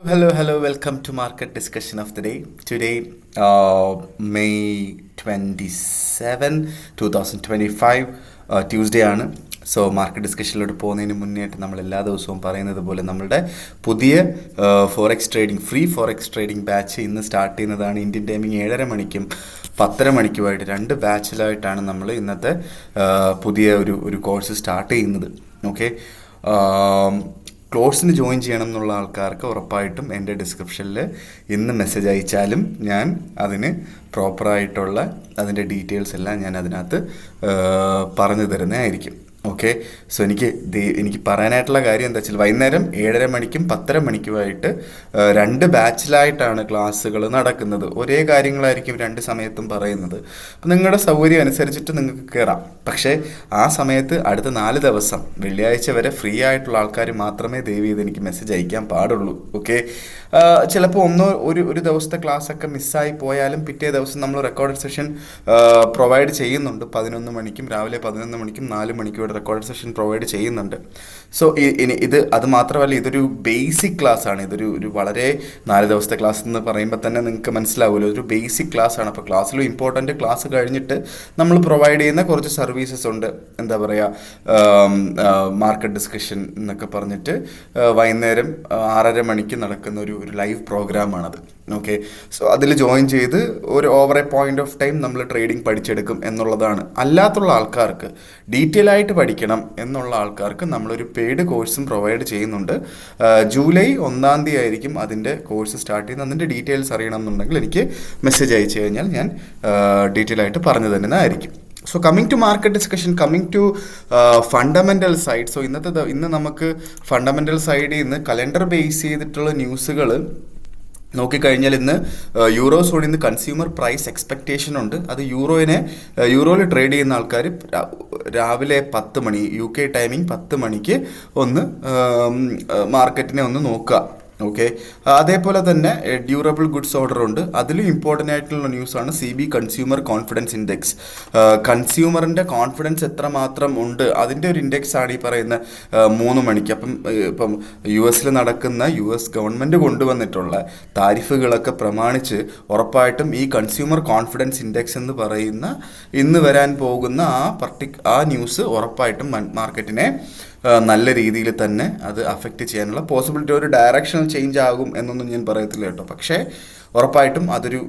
Hello, welcome to Market Discussion of the Day. Today, May 27, 2025, Tuesday ആണ്. So market ഡിസ്കഷനിലോട്ട് പോകുന്നതിന് മുന്നേയായിട്ട് നമ്മൾ എല്ലാ ദിവസവും പറയുന്നത് പോലെ നമ്മളുടെ പുതിയ ഫ്രീ ഫോറക്സ് ട്രേഡിംഗ് ബാച്ച് ഇന്ന് സ്റ്റാർട്ട് ചെയ്യുന്നതാണ്. ഇന്ത്യൻ ടൈമിംഗ് 7:30 മണിക്കും 10:30 മണിക്കുമായിട്ട് 2 ബാച്ചിലായിട്ടാണ് നമ്മൾ ഇന്നത്തെ പുതിയ ഒരു കോഴ്സ് സ്റ്റാർട്ട് ചെയ്യുന്നത്. ഓക്കെ, കോഴ്സിന് ജോയിൻ ചെയ്യണം എന്നുള്ള ആൾക്കാർക്ക് ഉറപ്പായിട്ടും എൻ്റെ ഡിസ്ക്രിപ്ഷനിൽ ഇന്ന് മെസ്സേജ് അയച്ചാലും ഞാൻ അതിന് പ്രോപ്പറായിട്ടുള്ള അതിൻ്റെ ഡീറ്റെയിൽസ് എല്ലാം ഞാൻ അതിനകത്ത് പറഞ്ഞു തരുന്നതായിരിക്കും. ഓക്കെ, സോ എനിക്ക് പറയാനായിട്ടുള്ള കാര്യം എന്താ വെച്ചാൽ വൈകുന്നേരം 7:30 മണിക്കും 10:30 മണിക്കുമായിട്ട് 2 ബാച്ചിലായിട്ടാണ് ക്ലാസ്സുകൾ നടക്കുന്നത്. ഒരേ കാര്യങ്ങളായിരിക്കും 2 സമയത്തും പറയുന്നത്. അപ്പം നിങ്ങളുടെ സൗകര്യം അനുസരിച്ചിട്ട് നിങ്ങൾക്ക് കയറാം. പക്ഷേ ആ സമയത്ത് അടുത്ത 4 ദിവസം വെള്ളിയാഴ്ച വരെ ഫ്രീ ആയിട്ടുള്ള ആൾക്കാർ മാത്രമേ ദയവ് ചെയ്ത് എനിക്ക് മെസ്സേജ് അയക്കാൻ പാടുള്ളൂ. ഓക്കെ, ചിലപ്പോൾ ഒരു ദിവസത്തെ ക്ലാസ്സൊക്കെ മിസ്സായി പോയാലും പിറ്റേ ദിവസം നമ്മൾ റെക്കോർഡഡ് സെഷൻ പ്രൊവൈഡ് ചെയ്യുന്നുണ്ട്. 11 മണിക്കും രാവിലെ 11 മണിക്കും 4 മണിക്കും റെക്കോർഡഡ് സെഷൻ പ്രൊവൈഡ് ചെയ്യുന്നുണ്ട്. സോ അത് മാത്രമല്ല, ഇതൊരു ബേസിക് ക്ലാസ് ആണ്. ഒരു വളരെ 4 ദിവസത്തെ ക്ലാസ് എന്ന് പറയുമ്പോൾ തന്നെ നിങ്ങൾക്ക് മനസ്സിലാവുമല്ലോ, ഒരു ബേസിക് ക്ലാസ് ആണ്. അപ്പോൾ ക്ലാസ്സിലും ഇമ്പോർട്ടൻ്റ് ക്ലാസ് കഴിഞ്ഞിട്ട് നമ്മൾ പ്രൊവൈഡ് ചെയ്യുന്ന കുറച്ച് സർവീസസ് ഉണ്ട്. എന്താ പറയുക, മാർക്കറ്റ് ഡിസ്കഷൻ എന്നൊക്കെ പറഞ്ഞിട്ട് വൈകുന്നേരം 6:30 മണിക്ക് നടക്കുന്ന ഒരു ലൈവ് പ്രോഗ്രാമാണത്. ഓക്കെ, സോ അതിൽ ജോയിൻ ചെയ്ത് over A point of time നമ്മൾ ട്രേഡിംഗ് പഠിച്ചെടുക്കും എന്നുള്ളതാണ്. അല്ലാത്തുള്ള ആൾക്കാർക്ക് ഡീറ്റെയിൽ ആയിട്ട് പഠിക്കണം എന്നുള്ള ആൾക്കാർക്ക് നമ്മളൊരു പെയ്ഡ് കോഴ്സും പ്രൊവൈഡ് ചെയ്യുന്നുണ്ട്. ജൂലൈ 1 തീയതി ആയിരിക്കും അതിൻ്റെ കോഴ്സ് സ്റ്റാർട്ട് ചെയ്യുന്നത്. അതിൻ്റെ ഡീറ്റെയിൽസ് അറിയണം എന്നുണ്ടെങ്കിൽ എനിക്ക് മെസ്സേജ് അയച്ചു കഴിഞ്ഞാൽ ഞാൻ ഡീറ്റെയിൽ ആയിട്ട് പറഞ്ഞു തരുന്നതായിരിക്കും. So coming to market discussion, coming to fundamental side. സോ ഇന്ന് നമുക്ക് ഫണ്ടമെൻ്റൽ സൈഡിൽ നിന്ന് കലണ്ടർ ബേസ് ചെയ്തിട്ടുള്ള ന്യൂസുകൾ നോക്കിക്കഴിഞ്ഞാൽ ഇന്ന് യൂറോസോണിൽ നിന്ന് കൺസ്യൂമർ പ്രൈസ് എക്സ്പെക്റ്റേഷൻ ഉണ്ട്. അത് യൂറോയിൽ ട്രേഡ് ചെയ്യുന്ന ആൾക്കാർ രാവിലെ 10 മണി UK ടൈമിംഗ് 10 മണിക്ക് ഒന്ന് മാർക്കറ്റിനെ ഒന്ന് നോക്കുക. ഓക്കെ, അതേപോലെ തന്നെ ഡ്യൂറബിൾ ഗുഡ്സ് ഓർഡർ ഉണ്ട്. അതിലും ഇമ്പോർട്ടൻ്റ് ആയിട്ടുള്ള ന്യൂസാണ് CB കൺസ്യൂമർ കോൺഫിഡൻസ് ഇൻഡെക്സ്. കൺസ്യൂമറിൻ്റെ കോൺഫിഡൻസ് എത്രമാത്രം ഉണ്ട് അതിൻ്റെ ഒരു ഇൻഡെക്സ് ആണ് ഈ പറയുന്ന 3 മണിക്ക്. ഇപ്പം US നടക്കുന്ന US ഗവൺമെൻറ് കൊണ്ടുവന്നിട്ടുള്ള താരിഫുകളൊക്കെ പ്രമാണിച്ച് ഉറപ്പായിട്ടും ഈ കൺസ്യൂമർ കോൺഫിഡൻസ് ഇൻഡെക്സ് എന്ന് പറയുന്ന ഇന്ന് വരാൻ പോകുന്ന ആ ന്യൂസ് ഉറപ്പായിട്ടും മാർക്കറ്റിനെ നല്ല രീതിയിൽ തന്നെ അത് അഫക്റ്റ് ചെയ്യാനുള്ള പോസിബിലിറ്റി, ഒരു ഡയറക്ഷണൽ ചേഞ്ച് ആകും എന്നൊന്നും ഞാൻ പറയത്തില്ല കേട്ടോ. പക്ഷേ ഉറപ്പായിട്ടും അതൊരു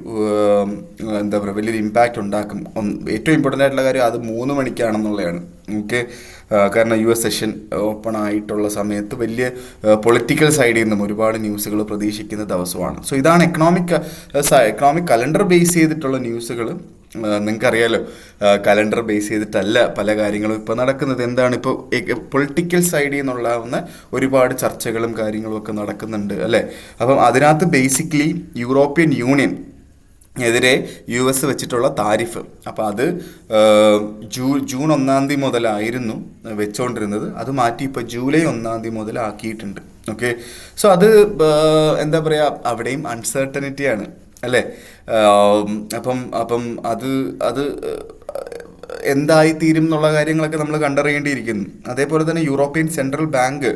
എന്താ പറയുക, വലിയൊരു ഇമ്പാക്റ്റ് ഉണ്ടാക്കും. ഏറ്റവും ഇമ്പോർട്ടൻ്റ് ആയിട്ടുള്ള കാര്യം അത് 3 മണിക്കാണെന്നുള്ളതാണ്. ഓക്കെ, കാരണം US സെഷൻ ഓപ്പൺ ആയിട്ടുള്ള സമയത്ത് വലിയ പൊളിറ്റിക്കൽ സൈഡിൽ നിന്നും ഒരുപാട് ന്യൂസുകൾ പ്രതീക്ഷിക്കുന്ന ദിവസമാണ്. സോ ഇതാണ് എക്കണോമിക് കലണ്ടർ ബേസ് ചെയ്തിട്ടുള്ള ന്യൂസുകൾ. നിങ്ങൾക്കറിയാലോ, കലണ്ടർ ബേസ് ചെയ്തിട്ടല്ല പല കാര്യങ്ങളും ഇപ്പോൾ നടക്കുന്നത്. എന്താണ് ഇപ്പോൾ പൊളിറ്റിക്കൽ സൈഡിൽ നിന്നുള്ളാവുന്ന ഒരുപാട് ചർച്ചകളും കാര്യങ്ങളും ഒക്കെ നടക്കുന്നുണ്ട് അല്ലേ. അപ്പം അതിനകത്ത് ബേസിക്കലി യൂറോപ്യൻ യൂണിയൻ എതിരെ US വെച്ചിട്ടുള്ള താരിഫ്, അപ്പോൾ അത് ജൂൺ 1 തീയതി മുതലായിരുന്നു വെച്ചുകൊണ്ടിരുന്നത്. അത് മാറ്റി ഇപ്പോൾ ജൂലൈ 1 തീയതി മുതലാക്കിയിട്ടുണ്ട്. ഓക്കെ, സോ അത് എന്താ പറയുക, അവിടെയും അൺസർട്ടനിറ്റിയാണ് അല്ലേ. അപ്പം അത് എന്തായിത്തീരും എന്നുള്ള കാര്യങ്ങളൊക്കെ നമ്മൾ കണ്ടറിയേണ്ടിയിരിക്കുന്നു. അതേപോലെ തന്നെ യൂറോപ്യൻ സെൻട്രൽ ബാങ്ക്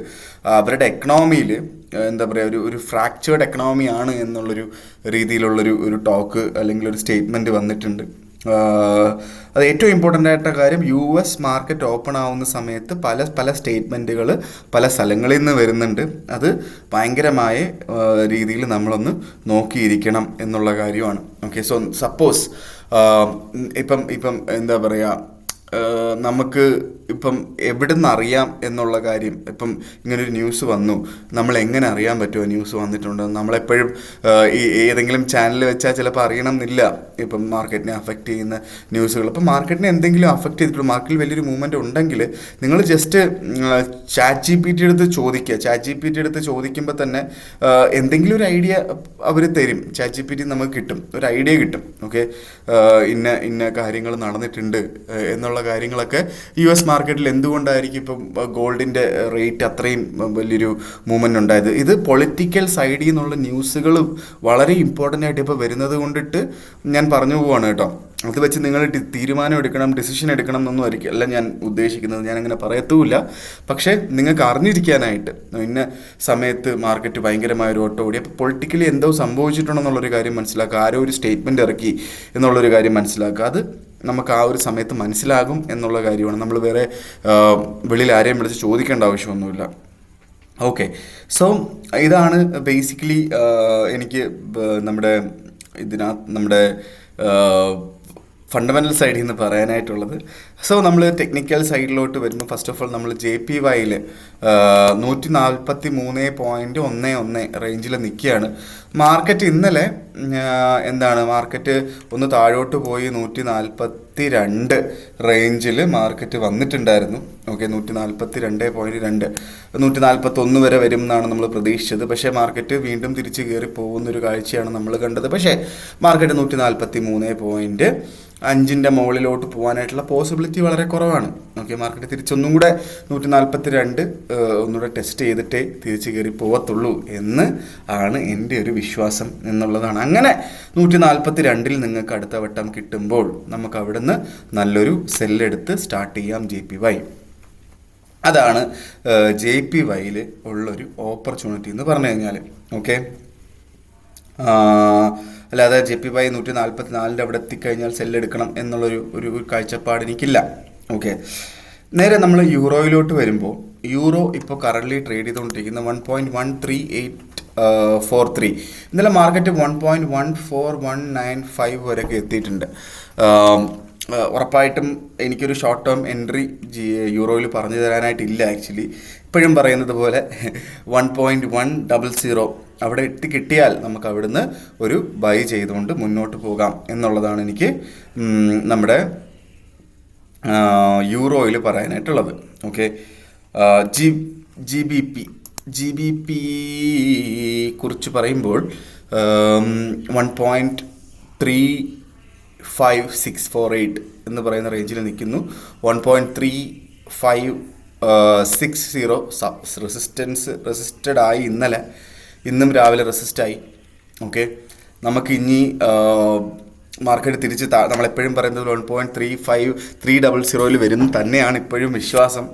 അവരുടെ എക്കണോമിയിൽ എന്താ പറയുക, ഒരു ഫ്രാക്ചേർഡ് എക്കണോമി ആണ് എന്നുള്ളൊരു രീതിയിലുള്ളൊരു ടോക്ക് അല്ലെങ്കിൽ ഒരു സ്റ്റേറ്റ്മെൻറ്റ് വന്നിട്ടുണ്ട്. അത് ഏറ്റവും ഇമ്പോർട്ടൻ്റ് ആയിട്ട കാര്യം, US മാർക്കറ്റ് ഓപ്പൺ ആവുന്ന സമയത്ത് പല സ്റ്റേറ്റ്മെൻറ്റുകൾ പല സ്ഥലങ്ങളിൽ നിന്ന് വരുന്നുണ്ട്. അത് ഭയങ്കരമായ രീതിയിൽ നമ്മളൊന്ന് നോക്കിയിരിക്കണം എന്നുള്ള കാര്യമാണ്. ഓക്കെ, സോ സപ്പോസ് ഇപ്പം എന്താ പറയുക, നമുക്ക് ഇപ്പം എവിടെ നിന്ന് അറിയാം എന്നുള്ള കാര്യം, ഇപ്പം ഇങ്ങനൊരു ന്യൂസ് വന്നു, നമ്മൾ എങ്ങനെ അറിയാൻ പറ്റുമോ ന്യൂസ് വന്നിട്ടുണ്ടെന്ന്? നമ്മളെപ്പോഴും ഏതെങ്കിലും ചാനൽ വെച്ചാൽ ചിലപ്പോൾ അറിയണം എന്നില്ല ഇപ്പം മാർക്കറ്റിനെ അഫക്റ്റ് ചെയ്യുന്ന ന്യൂസുകൾ. അപ്പം മാർക്കറ്റിനെ എന്തെങ്കിലും അഫക്റ്റ് ചെയ്തിട്ടുള്ള മാർക്കറ്റിൽ വലിയൊരു മൂവ്മെൻറ്റ് ഉണ്ടെങ്കിൽ നിങ്ങൾ ജസ്റ്റ് ChatGPT എടുത്ത് ചോദിക്കുക. ChatGPT എടുത്ത് ചോദിക്കുമ്പോൾ തന്നെ എന്തെങ്കിലും ഒരു ഐഡിയ അവർ തരും. ChatGPT നമുക്ക് കിട്ടും, ഒരു ഐഡിയ കിട്ടും. ഓക്കെ, ഇന്ന കാര്യങ്ങൾ നടന്നിട്ടുണ്ട് എന്നുള്ള കാര്യങ്ങളൊക്കെ US മാർക്കറ്റിൽ എന്തുകൊണ്ടായിരിക്കും ഇപ്പം ഗോൾഡിൻ്റെ റേറ്റ് അത്രയും വലിയൊരു മൂവ്മെൻ്റ് ഉണ്ടായത്. ഇത് പൊളിറ്റിക്കൽ സൈഡിൽ നിന്നുള്ള ന്യൂസുകൾ വളരെ ഇമ്പോർട്ടൻ്റ് ആയിട്ട് ഇപ്പോൾ വരുന്നത് കൊണ്ടിട്ട് ഞാൻ പറഞ്ഞു പോവാണ് കേട്ടോ. അത് വെച്ച് നിങ്ങൾ തീരുമാനം എടുക്കണം, ഡിസിഷൻ എടുക്കണം എന്നൊന്നും അല്ല ഞാൻ ഉദ്ദേശിക്കുന്നത്. ഞാൻ അങ്ങനെ പറയത്തുമില്ല. പക്ഷേ നിങ്ങൾക്ക് അറിഞ്ഞിരിക്കാനായിട്ട് ഇന്ന സമയത്ത് മാർക്കറ്റ് ഭയങ്കരമായൊരു ഓട്ടോ ഓടി, അപ്പോൾ പൊളിറ്റിക്കലി എന്തോ സംഭവിച്ചിട്ടുണ്ടെന്നുള്ളൊരു കാര്യം മനസ്സിലാക്കുക, ആരോ ഒരു സ്റ്റേറ്റ്മെൻറ്റ് ഇറക്കി എന്നുള്ളൊരു കാര്യം മനസ്സിലാക്കുക. അത് നമുക്ക് ആ ഒരു സമയത്ത് മനസ്സിലാകും എന്നുള്ള കാര്യമാണ്. നമ്മൾ വേറെ വെളിയിൽ ആരെയും വിളിച്ച് ചോദിക്കേണ്ട ആവശ്യമൊന്നുമില്ല. ഓക്കെ, സോ ഇതാണ് ബേസിക്കലി എനിക്ക് നമ്മുടെ ഫണ്ടമെൻ്റൽ സൈഡിൽ നിന്ന് പറയാനായിട്ടുള്ളത്. സോ നമ്മൾ ടെക്നിക്കൽ സൈഡിലോട്ട് വരുമ്പോൾ ഫസ്റ്റ് ഓഫ് ഓൾ നമ്മൾ JPYയിൽ 143.11 റേഞ്ചിൽ നിൽക്കുകയാണ്. മാർക്കറ്റ് ഇന്നലെ മാർക്കറ്റ് ഒന്ന് താഴോട്ട് പോയി 142 റേഞ്ചിൽ മാർക്കറ്റ് വന്നിട്ടുണ്ടായിരുന്നു. ഓക്കെ, 142.2 141 വരെ വരും എന്നാണ് നമ്മൾ പ്രതീക്ഷിച്ചത്. പക്ഷേ മാർക്കറ്റ് വീണ്ടും തിരിച്ച് കയറി പോകുന്നൊരു കാഴ്ചയാണ് നമ്മൾ കണ്ടത്. പക്ഷേ മാർക്കറ്റ് 143.5 മുകളിലോട്ട് പോകാനായിട്ടുള്ള പോസിബിലിറ്റി വളരെ കുറവാണ്. ഓക്കെ, മാർക്കറ്റ് തിരിച്ചൊന്നും കൂടെ 142 ഒന്നുകൂടെ ടെസ്റ്റ് ചെയ്തിട്ടേ തിരിച്ച് കയറി പോകത്തുള്ളൂ എന്ന് ആണ് എൻ്റെ ഒരു വിശ്വാസം എന്നുള്ളതാണ്. അങ്ങനെ 142 നിങ്ങൾക്ക് അടുത്ത വട്ടം കിട്ടുമ്പോൾ നമുക്ക് അവിടുന്ന് നല്ലൊരു സെല്ലെടുത്ത് സ്റ്റാർട്ട് ചെയ്യാം JPY. അതാണ് JPYയിൽ ഉള്ളൊരു ഓപ്പർച്യൂണിറ്റി എന്ന് പറഞ്ഞു കഴിഞ്ഞാൽ. ഓക്കെ, അല്ലാതെ JPY 144 അവിടെ എത്തിക്കഴിഞ്ഞാൽ സെല്ലെടുക്കണം എന്നുള്ളൊരു കാഴ്ചപ്പാട് എനിക്കില്ല. ഓക്കെ, നേരെ നമ്മൾ യൂറോയിലോട്ട് വരുമ്പോൾ യൂറോ ഇപ്പോൾ കറൻ്റ്ലി ട്രേഡ് ചെയ്തുകൊണ്ടിരിക്കുന്ന 1.13843. ഇന്നലെ മാർക്കറ്റ് 1.14195 വരെയൊക്കെ എത്തിയിട്ടുണ്ട്. ഉറപ്പായിട്ടും എനിക്കൊരു ഷോർട്ട് ടേം എൻട്രി യൂറോയിൽ പറഞ്ഞു തരാനായിട്ടില്ല. ആക്ച്വലി ഇപ്പോഴും പറയുന്നത് പോലെ 1.100 അവിടെ കിട്ടിയാൽ നമുക്ക് അവിടുന്ന് ഒരു ബൈ ചെയ്തുകൊണ്ട് മുന്നോട്ട് പോകാം എന്നുള്ളതാണ് എനിക്ക് നമ്മുടെ യൂറോയിൽ പറയാനായിട്ടുള്ളത്. ഓക്കെ, GBP കുറിച്ച് പറയുമ്പോൾ 1.35648 എന്ന് പറയുന്ന റേഞ്ചിൽ നിൽക്കുന്നു. 1.3560 റെസിസ്റ്റഡ് ആയി ഇന്നും രാവിലെ റെസിസ്റ്റായി. ഓക്കെ, നമുക്ക് ഇനി മാർക്കറ്റ് തിരിച്ച് നമ്മളെപ്പോഴും പറയുന്നത് 1.350 വരും തന്നെയാണ് ഇപ്പോഴും വിശ്വാസം.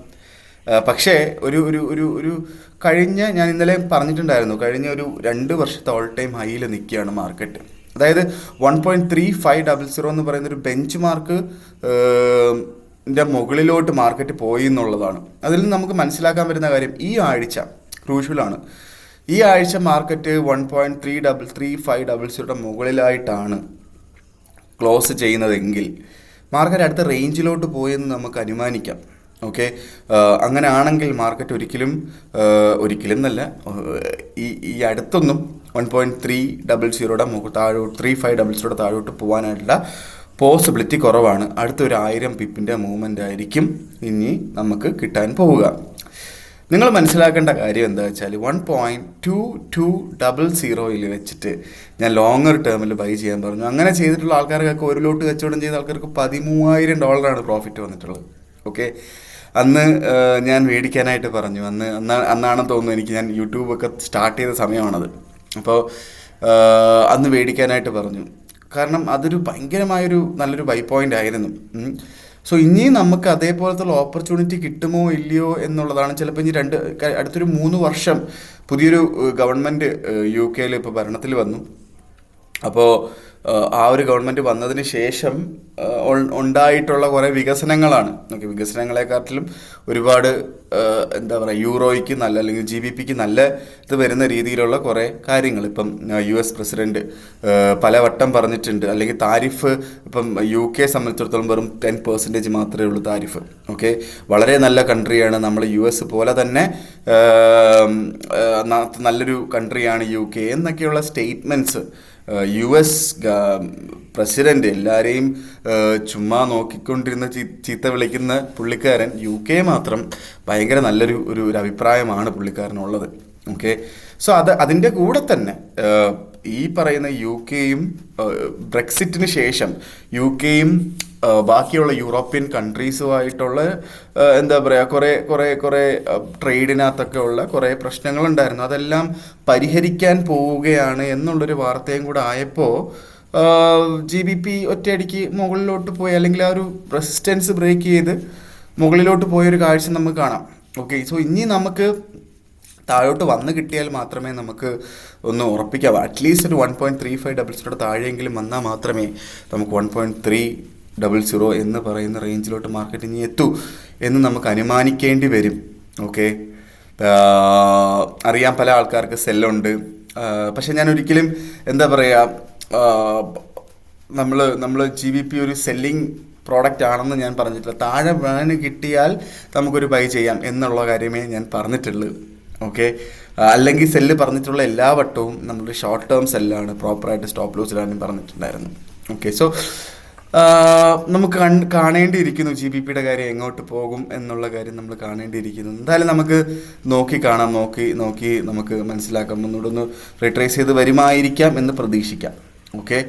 പക്ഷേ ഒരു കഴിഞ്ഞ ഞാൻ ഇന്നലെ പറഞ്ഞിട്ടുണ്ടായിരുന്നു, കഴിഞ്ഞ ഒരു 2 വർഷത്തെ ഓൾ ടൈം ഹൈയിൽ നിൽക്കുകയാണ് മാർക്കറ്റ്. അതായത് 1.3500 എന്ന് പറയുന്നൊരു ബെഞ്ച് മാർക്ക് മുകളിലോട്ട് മാർക്കറ്റ് പോയി എന്നുള്ളതാണ്. അതിൽ നിന്ന് നമുക്ക് മനസ്സിലാക്കാൻ വരുന്ന കാര്യം ഈ ആഴ്ച ക്രൂഷ്യലാണ്. ഈ ആഴ്ച മാർക്കറ്റ് 1.3500 മുകളിലായിട്ടാണ് ക്ലോസ് ചെയ്യുന്നതെങ്കിൽ മാർക്കറ്റ് അടുത്ത റേഞ്ചിലോട്ട് പോയെന്ന് നമുക്ക് അനുമാനിക്കാം. ഓക്കെ, അങ്ങനെ ആണെങ്കിൽ മാർക്കറ്റ് ഒരിക്കലും എന്നല്ല, ഈ അടുത്തൊന്നും 1.300 താഴോട്ട് 3500 താഴോട്ട് പോകാനായിട്ടുള്ള പോസിബിലിറ്റി കുറവാണ്. അടുത്തൊരു 1000 പിപ്പിൻ്റെ മൂവ്മെൻ്റ് ആയിരിക്കും ഇനി നമുക്ക് കിട്ടാൻ പോവുക. നിങ്ങൾ മനസ്സിലാക്കേണ്ട കാര്യം എന്താ വെച്ചാൽ 1.2200 വെച്ചിട്ട് ഞാൻ ലോങ്ങർ ടേമിൽ ബൈ ചെയ്യാൻ പറഞ്ഞു. അങ്ങനെ ചെയ്തിട്ടുള്ള ആൾക്കാർക്കൊക്കെ ഒരു ലോട്ട് കച്ചവടം ചെയ്ത ആൾക്കാർക്ക് $13,000 പ്രോഫിറ്റ് വന്നിട്ടുള്ളത്. ഓക്കെ, അന്ന് ഞാൻ മേടിക്കാനായിട്ട് പറഞ്ഞു. അന്നാണെന്ന് തോന്നുന്നു എനിക്ക്, ഞാൻ യൂട്യൂബൊക്കെ സ്റ്റാർട്ട് ചെയ്ത സമയമാണത്. അപ്പോൾ അന്ന് മേടിക്കാനായിട്ട് പറഞ്ഞു. കാരണം അതൊരു ഭയങ്കരമായൊരു നല്ലൊരു ബൈ പോയിൻ്റ് ആയിരുന്നു. സോ ഇനി നമുക്ക് അതേപോലത്തുള്ള ഓപ്പർച്യൂണിറ്റി കിട്ടുമോ ഇല്ലയോ എന്നുള്ളതാണ്. ചിലപ്പോൾ ഇനി അടുത്തൊരു 3 വർഷം പുതിയൊരു ഗവൺമെൻറ് UK ഇപ്പോൾ ഭരണത്തിൽ വന്നു. അപ്പോൾ ആ ഒരു ഗവൺമെൻറ് വന്നതിന് ശേഷം ഉണ്ടായിട്ടുള്ള കുറേ വികസനങ്ങളാണ്. ഓക്കെ, വികസനങ്ങളെക്കാട്ടിലും ഒരുപാട് യൂറോയ്ക്ക് നല്ല, അല്ലെങ്കിൽ GBPക്ക് നല്ല ഇത് വരുന്ന രീതിയിലുള്ള കുറേ കാര്യങ്ങൾ ഇപ്പം US പ്രസിഡന്റ് പലവട്ടം പറഞ്ഞിട്ടുണ്ട്. അല്ലെങ്കിൽ താരിഫ് ഇപ്പം UK സംബന്ധിച്ചിടത്തോളം വെറും 10% മാത്രമേ ഉള്ളൂ താരിഫ്. ഓക്കെ, വളരെ നല്ല കൺട്രിയാണ്. നമ്മൾ US പോലെ തന്നെ നല്ലൊരു കൺട്രിയാണ് UK എന്നൊക്കെയുള്ള സ്റ്റേറ്റ്മെൻറ്റ്സ് US പ്രസിഡന്റ് എല്ലാവരെയും ചുമ്മാ നോക്കിക്കൊണ്ടിരുന്ന ചീത്ത വിളിക്കുന്ന പുള്ളിക്കാരൻ UK മാത്രം ഭയങ്കര നല്ലൊരു അഭിപ്രായമാണ് പുള്ളിക്കാരനുള്ളത്. ഓക്കെ, സോ അതിൻ്റെ കൂടെ തന്നെ ഈ പറയുന്ന UK ബ്രെക്സിറ്റിന് ശേഷം UK ബാക്കിയുള്ള യൂറോപ്യൻ കൺട്രീസുമായിട്ടുള്ള എന്താ പറയുക കുറേ ട്രേഡിനകത്തൊക്കെ ഉള്ള കുറേ പ്രശ്നങ്ങളുണ്ടായിരുന്നു. അതെല്ലാം പരിഹരിക്കാൻ പോവുകയാണ് എന്നുള്ളൊരു വാർത്തയും കൂടെ ആയപ്പോൾ GBP ഒറ്റയടിക്ക് മുകളിലോട്ട് പോയി, അല്ലെങ്കിൽ ആ ഒരു റെസിസ്റ്റൻസ് ബ്രേക്ക് ചെയ്ത് മുകളിലോട്ട് പോയൊരു കാഴ്ച നമുക്ക് കാണാം. ഓക്കെ, സോ ഇനി നമുക്ക് താഴോട്ട് വന്ന് കിട്ടിയാൽ മാത്രമേ നമുക്ക് ഒന്ന് ഉറപ്പിക്കാം. അറ്റ്ലീസ്റ്റ് ഒരു 1.3500 താഴെയെങ്കിലും വന്നാൽ മാത്രമേ നമുക്ക് 1.300 എന്ന് പറയുന്ന റേഞ്ചിലോട്ട് മാർക്കറ്റ് ഇനി എത്തൂ എന്ന് നമുക്ക് അനുമാനിക്കേണ്ടി വരും. ഓക്കെ, അറിയാം പല ആൾക്കാർക്ക് സെല്ലുണ്ട്, പക്ഷെ ഞാൻ ഒരിക്കലും എന്താ പറയുക, നമ്മൾ GBP ഒരു സെല്ലിങ് പ്രോഡക്റ്റ് ആണെന്ന് ഞാൻ പറഞ്ഞിട്ടില്ല. താഴെ വേന് കിട്ടിയാൽ നമുക്കൊരു ബൈ ചെയ്യാം എന്നുള്ള കാര്യമേ ഞാൻ പറഞ്ഞിട്ടുള്ളൂ. ഓക്കെ, അല്ലെങ്കിൽ സെല്ല് പറഞ്ഞിട്ടുള്ള എല്ലാ വട്ടവും നമ്മൾ ഷോർട്ട് ടേം സെല്ലാണ്, പ്രോപ്പറായിട്ട് സ്റ്റോപ്പ് ലോസിലാണ് പറഞ്ഞിട്ടുണ്ടായിരുന്നു. ഓക്കെ, സോ നമുക്ക് കാണേണ്ടിയിരിക്കുന്നു GBPയുടെ കാര്യം എങ്ങോട്ട് പോകും എന്നുള്ള കാര്യം നമ്മൾ കാണേണ്ടിയിരിക്കുന്നു. എന്തായാലും നമുക്ക് കാണാം, നോക്കി നമുക്ക് മനസ്സിലാക്കാം, ഒന്നുകൂടെ ഒന്ന് റിട്രേസ് ചെയ്ത് വരുമായിരിക്കാം എന്ന് പ്രതീക്ഷിക്കാം. ഓക്കെ,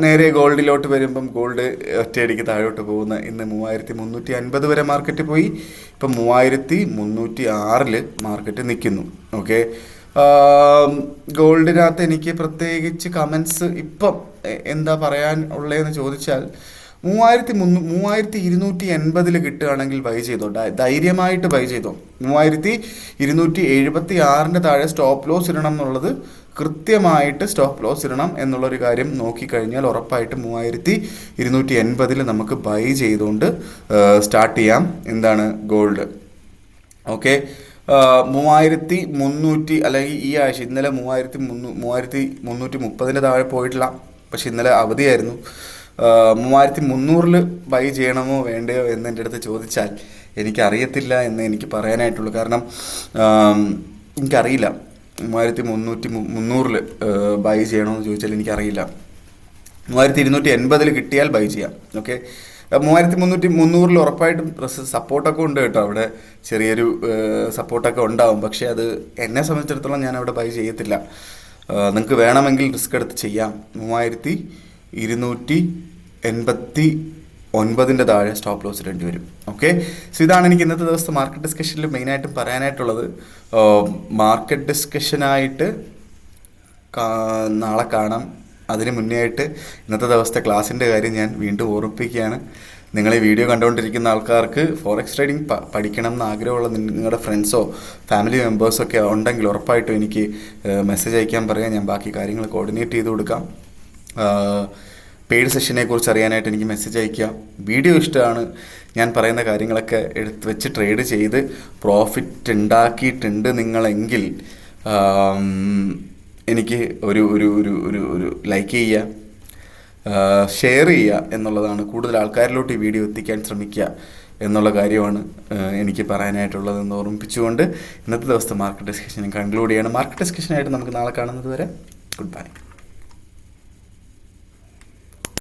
നേരെ ഗോൾഡിലോട്ട് വരുമ്പം ഗോൾഡ് ഒറ്റയടിക്ക് താഴോട്ട് പോകുന്ന ഇന്ന് 3350 വരെ മാർക്കറ്റ് പോയി. ഇപ്പം 3306 മാർക്കറ്റ് നിൽക്കുന്നു. ഓക്കെ, ഗോൾഡിനകത്ത് എനിക്ക് പ്രത്യേകിച്ച് കമൻസ് ഇപ്പം എന്താ പറയാൻ ഉള്ളതെന്ന് ചോദിച്ചാൽ 3280 കിട്ടുകയാണെങ്കിൽ ബൈ ചെയ്തോ, ധൈര്യമായിട്ട് ബൈ ചെയ്തോ. 3276 താഴെ സ്റ്റോപ്പ് ലോസ് ഇടണം എന്നുള്ളത്, കൃത്യമായിട്ട് സ്റ്റോപ്പ് ലോസ് ഇടണം എന്നുള്ളൊരു കാര്യം നോക്കിക്കഴിഞ്ഞാൽ ഉറപ്പായിട്ട് 3280 നമുക്ക് ബൈ ചെയ്തുകൊണ്ട് സ്റ്റാർട്ട് ചെയ്യാം. എന്താണ് ഗോൾഡ്. ഓക്കെ, 3300 അല്ലെങ്കിൽ ഈ ആഴ്ച ഇന്നലെ 3330 താഴെ പോയിട്ടില്ല, പക്ഷെ ഇന്നലെ അവധിയായിരുന്നു. 3300 ബൈ ചെയ്യണമോ വേണ്ടയോ എന്ന് എൻ്റെ അടുത്ത് ചോദിച്ചാൽ എനിക്കറിയത്തില്ല എന്ന് എനിക്ക് പറയാനായിട്ടുള്ളൂ. കാരണം എനിക്കറിയില്ല 3300 ബൈ ചെയ്യണമെന്ന് ചോദിച്ചാൽ എനിക്കറിയില്ല. 3280 കിട്ടിയാൽ ബൈ ചെയ്യാം. ഓക്കെ, 3300 ഉറപ്പായിട്ടും സപ്പോർട്ടൊക്കെ ഉണ്ട് കേട്ടോ, അവിടെ ചെറിയൊരു സപ്പോർട്ടൊക്കെ ഉണ്ടാവും. പക്ഷേ അത് എന്നെ സംബന്ധിച്ചിടത്തോളം ഞാൻ അവിടെ ബൈ ചെയ്യത്തില്ല. നിങ്ങൾക്ക് വേണമെങ്കിൽ റിസ്ക് എടുത്ത് ചെയ്യാം. 3289 താഴെ സ്റ്റോപ്പ് ലോസ് ഇടേണ്ടി വരും. ഓക്കെ, സോ ഇതാണ് എനിക്ക് ഇന്നത്തെ ദിവസത്തെ മാർക്കറ്റ് ഡിസ്കഷനിൽ മെയിനായിട്ടും പറയാനായിട്ടുള്ളത്. മാർക്കറ്റ് ഡിസ്കഷനായിട്ട് നാളെ കാണാം. അതിന് മുന്നേ ആയിട്ട് ഇന്നത്തെ ദിവസത്തെ ക്ലാസ്സിൻ്റെ കാര്യം ഞാൻ വീണ്ടും ഓർമ്മിപ്പിക്കുകയാണ്. നിങ്ങൾ ഈ വീഡിയോ കണ്ടുകൊണ്ടിരിക്കുന്ന ആൾക്കാർക്ക് ഫോറക്സ് ട്രേഡിംഗ് പഠിക്കണം എന്ന് ആഗ്രഹമുള്ള നിങ്ങളുടെ ഫ്രണ്ട്സോ ഫാമിലി മെമ്പേഴ്സോ ഒക്കെ ഉണ്ടെങ്കിൽ ഉറപ്പായിട്ടും എനിക്ക് മെസ്സേജ് അയക്കാൻ പറയാം. ഞാൻ ബാക്കി കാര്യങ്ങൾ കോർഡിനേറ്റ് ചെയ്ത് കൊടുക്കാം. പെയ്ഡ് സെഷനെ കുറിച്ച് അറിയാനായിട്ട് എനിക്ക് മെസ്സേജ് അയക്കുക. വീഡിയോ ഇഷ്ടമാണ്, ഞാൻ പറയുന്ന കാര്യങ്ങളൊക്കെ എടുത്ത് വെച്ച് ട്രേഡ് ചെയ്ത് പ്രോഫിറ്റ് ഉണ്ടാക്കിയിട്ടുണ്ട് നിങ്ങളെങ്കിൽ എനിക്ക് ഒരു ഒരു ഒരു ഒരു ഒരു ലൈക്ക് ചെയ്യുക, ഷെയർ ചെയ്യുക എന്നുള്ളതാണ്. കൂടുതൽ ആൾക്കാരിലോട്ട് ഈ വീഡിയോ എത്തിക്കാൻ ശ്രമിക്കുക എന്നുള്ള കാര്യമാണ് എനിക്ക് പറയാനായിട്ടുള്ളതെന്ന് ഓർമ്മിപ്പിച്ചുകൊണ്ട് ഇന്നത്തെ ദിവസത്തെ മാർക്കറ്റ് ഡിസ്കഷൻ കൺക്ലൂഡ് ചെയ്യണം. മാർക്കറ്റ് ഡിസ്കഷനായിട്ട് നമുക്ക് നാളെ കാണുന്നത് വരെ ഗുഡ് ബൈ.